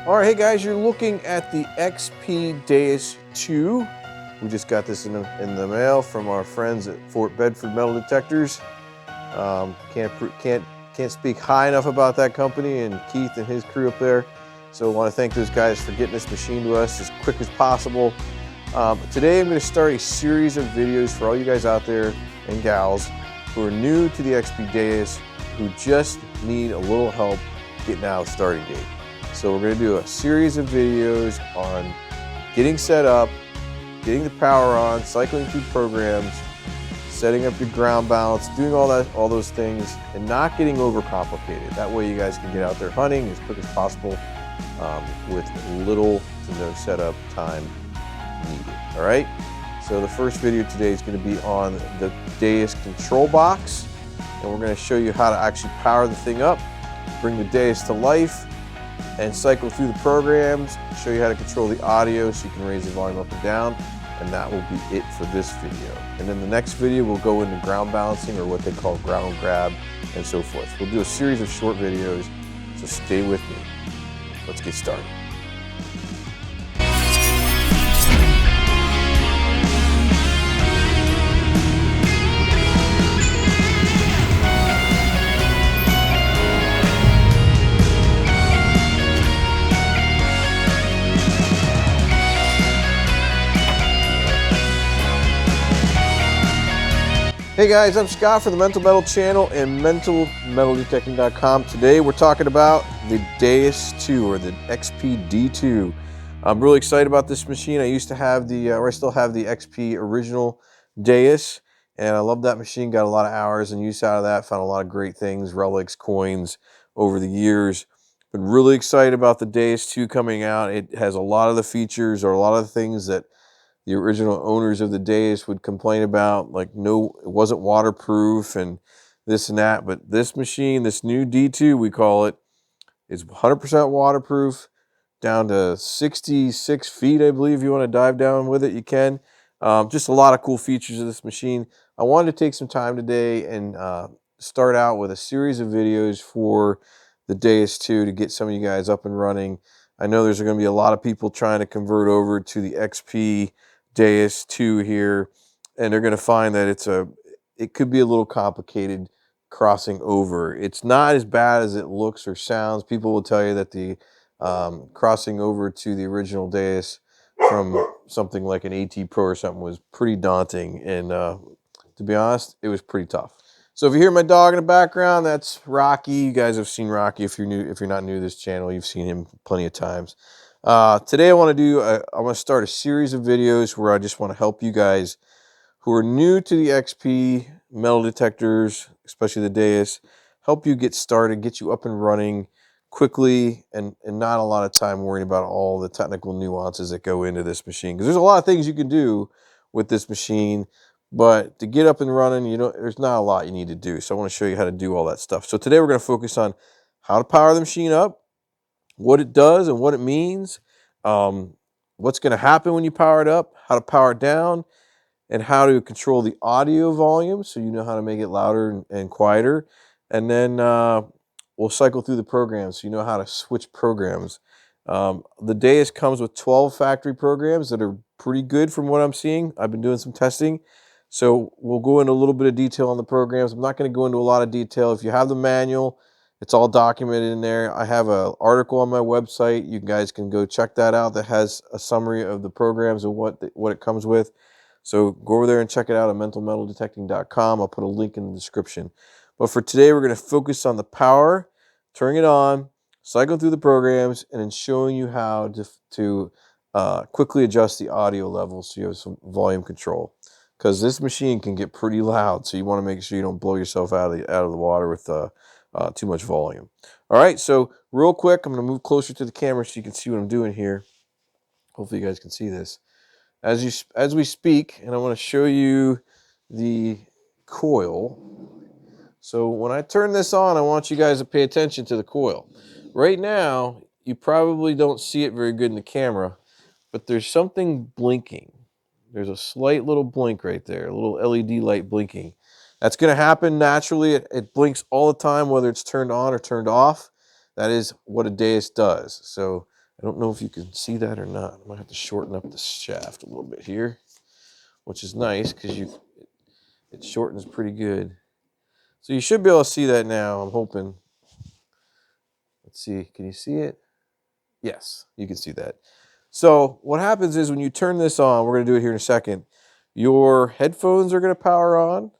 All right, hey guys, you're looking at the XP Deus II. We just got this in the mail from our friends at Fort Bedford Metal Detectors. Can't speak high enough about that company and Keith and his crew up there. So I want to thank those guys for getting this machine to us as quick as possible. Today I'm going to start a series of videos for all you guys out there and gals who are new to the XP Deus, who just need a little help getting out of the starting gate. So we're going to do a series of videos on getting set up, getting the power on, cycling through programs, setting up your ground balance, doing all those things, and not getting overcomplicated. That way you guys can get out there hunting as quick as possible with little to no setup time needed. All right. So the first video today is going to be on the Deus control box, and we're going to show you how to actually power the thing up, bring the Deus to life, and cycle through the programs, show you how to control the audio so you can raise the volume up and down, and that will be it for this video. And then the next video we'll go into ground balancing, or what they call ground grab, and so forth. We'll do a series of short videos, so stay with me. Let's get started. Hey guys, I'm Scott from the Mental Metal channel and mentalmetaldetecting.com. Today we're talking about the Deus II, or the XP D2. I'm really excited about this machine. I used to have I still have the XP original Deus, and I love that machine. Got a lot of hours and use out of that. Found a lot of great things, relics, coins over the years. Been really excited about the Deus II coming out. It has a lot of the features, or a lot of the things that the original owners of the Deus would complain about, like it wasn't waterproof and this and that. But this machine, this new D2 we call it, is 100% waterproof, down to 66 feet, I believe. If you want to dive down with it, you can. Just a lot of cool features of this machine. I wanted to take some time today and start out with a series of videos for the Deus II to get some of you guys up and running. I know there's going to be a lot of people trying to convert over to the XP Deus II here, and they're going to find that it could be a little complicated crossing over. It's not as bad as it looks or sounds. People will tell you that the crossing over to the original Deus from something like an AT Pro or something was pretty daunting, and to be honest, it was pretty tough. So if you hear my dog in the background, that's Rocky. You guys have seen Rocky. If you're not new to this channel, you've seen him plenty of times. Today I want to start a series of videos where I just want to help you guys who are new to the XP metal detectors, especially the Deus, help you get started, get you up and running quickly, and not a lot of time worrying about all the technical nuances that go into this machine. Because there's a lot of things you can do with this machine, but to get up and running, there's not a lot you need to do. So I want to show you how to do all that stuff. So today we're going to focus on how to power the machine up, what it does and what it means, what's going to happen when you power it up, how to power it down, and how to control the audio volume so you know how to make it louder and quieter. And then we'll cycle through the programs so you know how to switch programs. The Deus comes with 12 factory programs that are pretty good from what I'm seeing. I've been doing some testing. So we'll go into a little bit of detail on the programs. I'm not going to go into a lot of detail. If you have the manual, it's all documented in there. I have an article on my website. You guys can go check that out. That has a summary of the programs and what it comes with. So go over there and check it out at mentalmetaldetecting.com. I'll put a link in the description. But for today, we're going to focus on the power, turning it on, cycling through the programs, and then showing you how to quickly adjust the audio level so you have some volume control. Because this machine can get pretty loud, so you want to make sure you don't blow yourself out of the water with too much volume. All right, so real quick, I'm going to move closer to the camera so you can see what I'm doing here. Hopefully you guys can see this. As we speak, and I want to show you the coil. So when I turn this on, I want you guys to pay attention to the coil. Right now, you probably don't see it very good in the camera, but there's something blinking. There's a slight little blink right there, a little LED light blinking. That's going to happen naturally. It blinks all the time, whether it's turned on or turned off. That is what a Deus does. So I don't know if you can see that or not. I might have to shorten up the shaft a little bit here, which is nice because it shortens pretty good. So you should be able to see that now, I'm hoping. Let's see, can you see it? Yes, you can see that. So what happens is when you turn this on, we're going to do it here in a second, your headphones are going to power on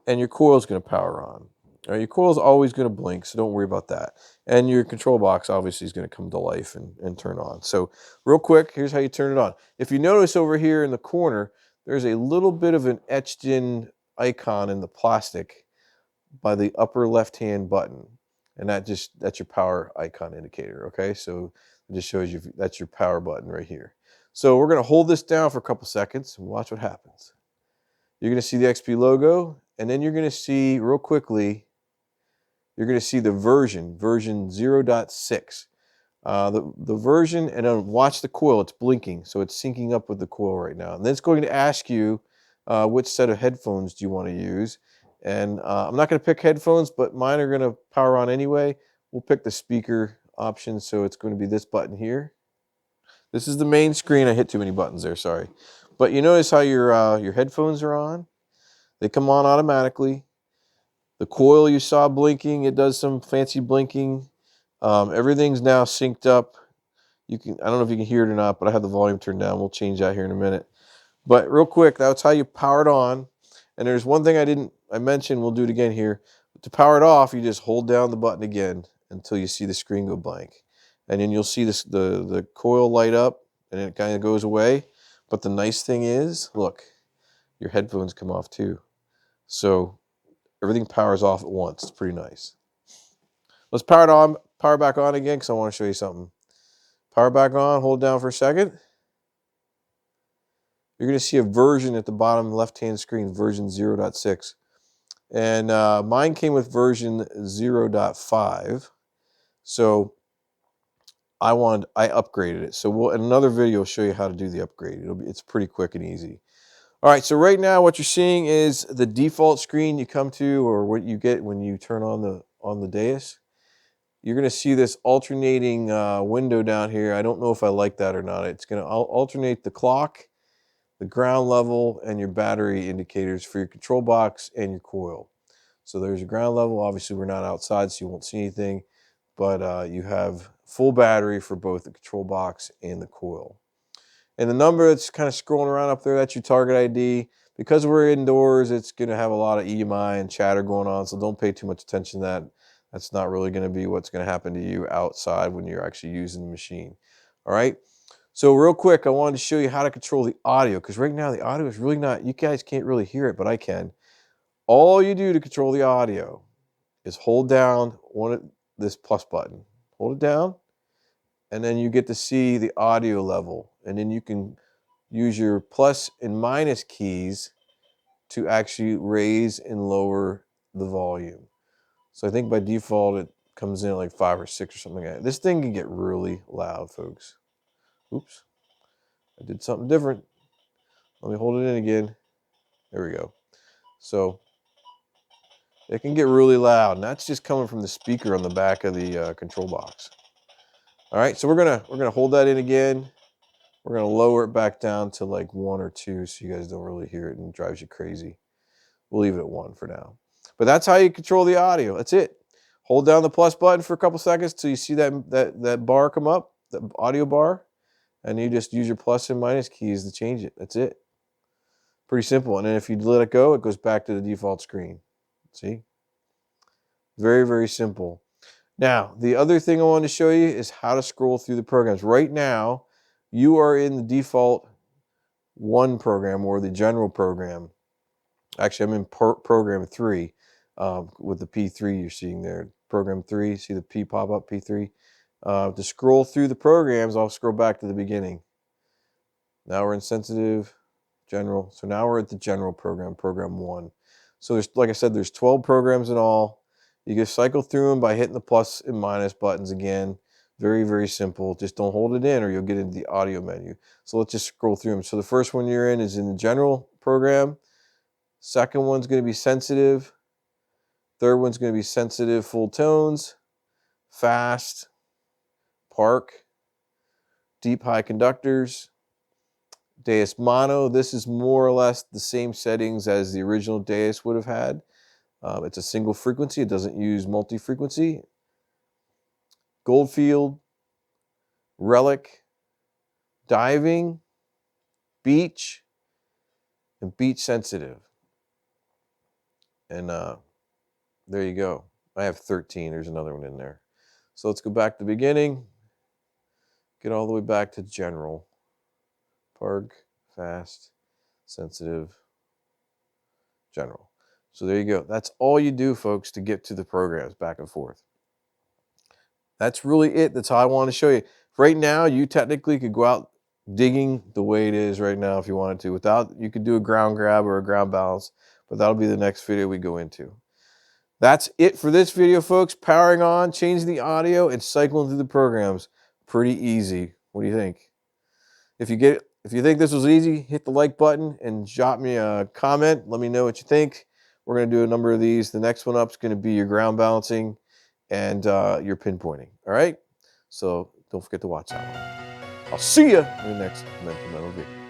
and your coil is going to power on. All right, your coil is always going to blink, so don't worry about that. And your control box obviously is going to come to life and turn on. So real quick, here's how you turn it on. If you notice over here in the corner, there's a little bit of an etched in icon in the plastic by the upper left-hand button. And that's your power icon indicator, okay? So it just shows you that's your power button right here. So we're going to hold this down for a couple seconds and watch what happens. You're going to see the XP logo, and then you're going to see, real quickly, you're going to see the version 0.6. The version, and then watch the coil. It's blinking, so it's syncing up with the coil right now. And then it's going to ask you which set of headphones do you want to use. And I'm not going to pick headphones, but mine are going to power on anyway. We'll pick the speaker option, so it's going to be this button here. This is the main screen. I hit too many buttons there, sorry. But you notice how your headphones are on? They come on automatically. The coil you saw blinking, it does some fancy blinking. Everything's now synced up. I don't know if you can hear it or not, but I have the volume turned down. We'll change that here in a minute. But real quick, that's how you power it on. And there's one thing I mentioned, we'll do it again here. To power it off, you just hold down the button again until you see the screen go blank. And then you'll see the coil light up, and it kind of goes away. But the nice thing is, look, your headphones come off too. So everything powers off at once. It's pretty nice. Let's power back on again because I want to show you something. Power back on, hold down for a second. You're going to see a version at the bottom left-hand screen, version 0.6. And mine came with version 0.5. So I upgraded it. So in another video, I'll show you how to do the upgrade. It's pretty quick and easy. All right, so right now what you're seeing is the default screen you come to, or what you get when you turn on the Deus. You're going to see this alternating window down here. I don't know if I like that or not. It's going to alternate the clock, the ground level, and your battery indicators for your control box and your coil. So there's your ground level. Obviously, we're not outside, so you won't see anything. But you have full battery for both the control box and the coil. And the number that's kind of scrolling around up there, that's your target ID. Because we're indoors, it's going to have a lot of EMI and chatter going on, so don't pay too much attention to that. That's not really going to be what's going to happen to you outside when you're actually using the machine. All right? So real quick, I wanted to show you how to control the audio, because right now the audio is really not, you guys can't really hear it, but I can. All you do to control the audio is hold down this plus button. Hold it down, and then you get to see the audio level. And then you can use your plus and minus keys to actually raise and lower the volume. So I think by default it comes in at like 5 or 6 or something like that. This thing can get really loud, folks. Oops, I did something different. Let me hold it in again. There we go. So it can get really loud, and that's just coming from the speaker on the back of the control box. All right, so we're gonna hold that in again. We're gonna lower it back down to like 1 or 2, so you guys don't really hear it and it drives you crazy. We'll leave it at 1 for now. But that's how you control the audio. That's it. Hold down the plus button for a couple seconds till you see that bar come up, the audio bar, and you just use your plus and minus keys to change it. That's it. Pretty simple. And then if you let it go, it goes back to the default screen. See? Very, very simple. Now, the other thing I wanted to show you is how to scroll through the programs. Right now, you are in the default 1 program, or the general program. Actually, I'm in program 3 with the P3 you're seeing there. Program 3, see the P pop up, P3? To scroll through the programs, I'll scroll back to the beginning. Now we're in sensitive, general. So now we're at the general program, program 1. So there's, like I said, there's 12 programs in all. You can cycle through them by hitting the plus and minus buttons again. Very, very simple. Just don't hold it in or you'll get into the audio menu. So let's just scroll through them. So the first one you're in is in the general program. Second one's going to be sensitive. Third one's going to be sensitive full tones, fast, park, deep high conductors. Deus mono, this is more or less the same settings as the original Deus would have had. It's a single frequency, it doesn't use multi-frequency. Goldfield, relic, diving, beach, and beach sensitive. And there you go. I have 13. There's another one in there. So let's go back to the beginning. Get all the way back to general. Park, fast, sensitive, general. So there you go. That's all you do, folks, to get to the programs back and forth. That's really it. That's how I want to show you. Right now, you technically could go out digging the way it is right now if you wanted to. Without, you could do a ground grab or a ground balance, but that'll be the next video we go into. That's it for this video, folks. Powering on, changing the audio, and cycling through the programs. Pretty easy. What do you think? If you think this was easy, hit the like button and drop me a comment. Let me know what you think. We're going to do a number of these. The next one up is going to be your ground balancing and your pinpointing. All right? So don't forget to watch that one. I'll see you in the next Mental Metal video.